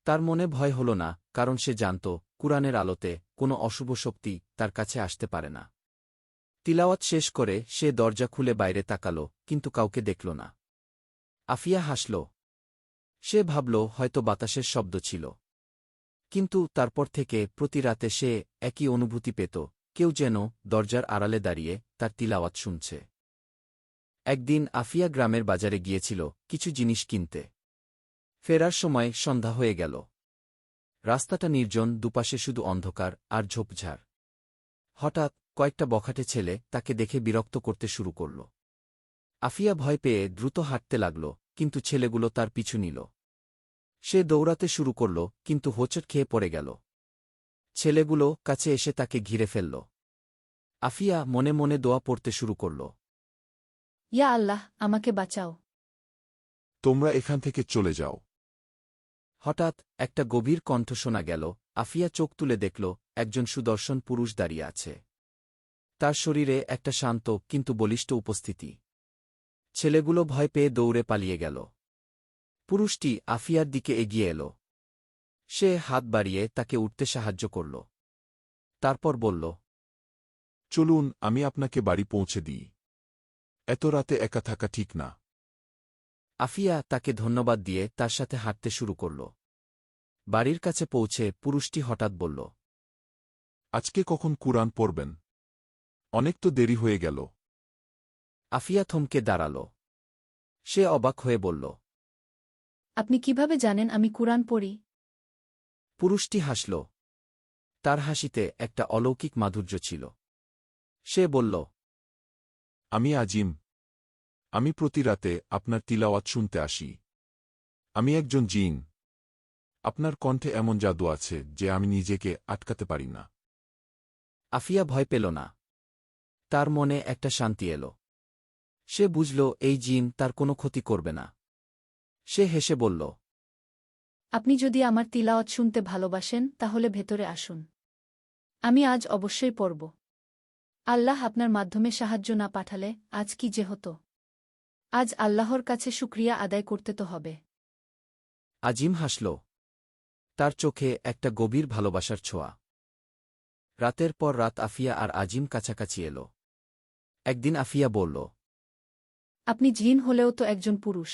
তার মনে ভয় হল না, কারণ সে জানত কুরআনের আলোতে কোনো অশুভ শক্তি তার কাছে আসতে পারে না। তিলাওয়াত শেষ করে সে দরজা খুলে বাইরে তাকাল, কিন্তু কাউকে দেখল না। আফিয়া হাসল। সে ভাবল হয়তো বাতাসের শব্দ ছিল। কিন্তু তারপর থেকে প্রতি রাতে সে একই অনুভূতি পেত, কেউ যেন দরজার আড়ালে দাঁড়িয়ে তার তিলাওয়াত শুনছে। একদিন আফিয়া গ্রামের বাজারে গিয়েছিল কিছু জিনিস কিনতে। ফেরার সময় সন্ধ্যা হয়ে গেল। রাস্তাটা নির্জন, দুপাশে শুধু অন্ধকার আর ঝোপঝাড়। হঠাৎ কয়েকটা বখাটে ছেলে তাকে দেখে বিরক্ত করতে শুরু করল। আফিয়া ভয় পেয়ে দ্রুত হাঁটতে লাগল, কিন্তু ছেলেগুলো তার পিছু নিল। সে দৌড়াতে শুরু করল, কিন্তু হোঁচট খেয়ে পড়ে গেল। ছেলেগুলো কাছে এসে তাকে ঘিরে ফেলল। আফিয়া মনে মনে দোয়া পড়তে শুরু করল। ইয়া আল্লাহ, আমাকে বাঁচাও। তোমরা এখান থেকে চলে যাও। হঠাৎ একটা গভীর কণ্ঠ শোনা গেল। আফিয়া চোখ তুলে দেখল একজন সুদর্শন পুরুষ দাঁড়িয়ে আছে। তার শরীরে একটা শান্ত কিন্তু বলিষ্ঠ উপস্থিতি। ছেলেগুলো ভয় পেয়ে দৌড়ে পালিয়ে গেল। পুরুষটি আফিয়ার দিকে এগিয়ে এল। সে হাত বাড়িয়ে তাকে উঠতে সাহায্য করল। তারপর বলল, চলুন, আমি আপনাকে বাড়ি পৌঁছে দিই। এত রাতে একা থাকা ঠিক না। আফিয়া তাকে ধন্যবাদ দিয়ে তার সাথে হাঁটতে শুরু করল। বাড়ির কাছে পৌঁছে পুরুষটি হঠাৎ বলল, আজকে কখন কুরআন পড়বেন? অনেক তো দেরি হয়ে গেল। আফিয়া থমকে দাঁড়াল। সে অবাক হয়ে বলল, আপনি কিভাবে জানেন আমি কুরআন পড়ি? পুরুষটি হাসল। তার হাসিতে একটা অলৌকিক মাধুর্য ছিল। সে বলল, আমি আজিম। আমি প্রতি রাতে আপনার তিলাওয়াত শুনতে আসি। আমি একজন জিন। আপনার কণ্ঠে এমন জাদু আছে যে আমি নিজেকে আটকাতে পারি না। আফিয়া ভয় পেল না। তার মনে একটা শান্তি এল। সে বুঝল এই জিন তার কোনো ক্ষতি করবে না। সে হেসে বলল, আপনি যদি আমার তিলাওয়াত শুনতে ভালোবাসেন তাহলে ভেতরে আসুন। আমি আজ অবশ্যই পড়ব। আল্লাহ আপনার মাধ্যমে সাহায্য না পাঠালে আজ কি যে হতো। আজ আল্লাহর কাছে শুকরিয়া আদায় করতে তো হবে। আজিম হাসল। তার চোখে একটা গভীর ভালোবাসার ছোঁয়া। রাতের পর রাত আফিয়া আর আজিম কাছাকাছি এল। একদিন আফিয়া বলল, আপনি জিন হলেও তো একজন পুরুষ।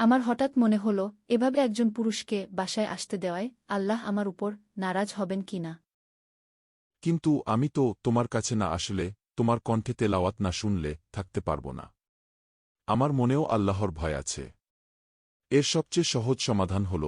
আমার হঠাৎ মনে হল, এভাবে একজন পুরুষকে বাসায় আসতে দেওয়ায় আল্লাহ আমার উপর নারাজ হবেন কিনা। কিন্তু আমি তো তোমার কাছে না আসলে, তোমার কণ্ঠে তেলাওয়াত না শুনলে থাকতে পারব না। আমার মনেও আল্লাহর ভয় আছে। এর সবচেয়ে সহজ সমাধান হল